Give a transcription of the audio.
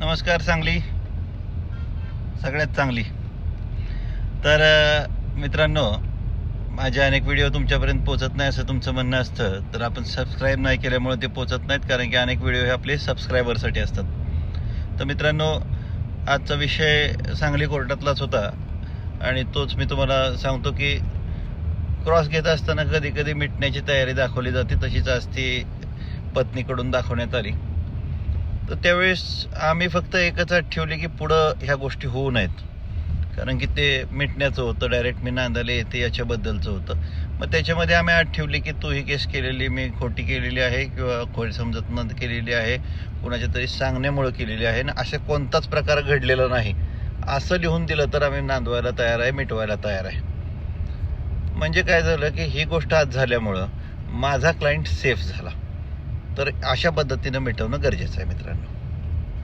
नमस्कार. सांगली सगळ्यात चांगली. तर मित्रांनो, माझे अनेक व्हिडिओ तुमच्यापर्यंत पोहोचत नाही असं तुमचं म्हणणं असतं, तर आपण सबस्क्राईब नाही केल्यामुळे ते पोहोचत नाहीत, कारण की अनेक व्हिडिओ हे आपले सबस्क्रायबरसाठी असतात. तर मित्रांनो, आजचा विषय सांगली कोर्टातलाच होता आणि तोच मी तुम्हाला सांगतो की क्रॉस घेत असताना कधी कधी मिटण्याची तयारी दाखवली जाते, तशीच आज ती पत्नीकडून दाखवण्यात आली. तर त्यावेळेस आम्ही फक्त एकच अट ठेवली की पुढं ह्या गोष्टी होऊ नयेत, कारण की ते मिटण्याचं होतं, डायरेक्ट मी नांदायला येते याच्याबद्दलचं होतं. मग त्याच्यामध्ये आम्ही अट ठेवली की तू ही केस केलेली मी खोटी केलेली आहे किंवा खोटी समजत न केलेली आहे, कुणाच्या तरी सांगण्यामुळे केलेली आहे ना, असा कोणताच प्रकार घडलेला नाही असं लिहून दिलं तर आम्ही नांदवायला तयार आहे, मिटवायला तयार आहे. म्हणजे काय झालं की ही गोष्ट आज झाल्यामुळं माझा क्लायंट सेफ झाला. तर अशा पद्धतीनं मिटवणं गरजेचं आहे मित्रांनो.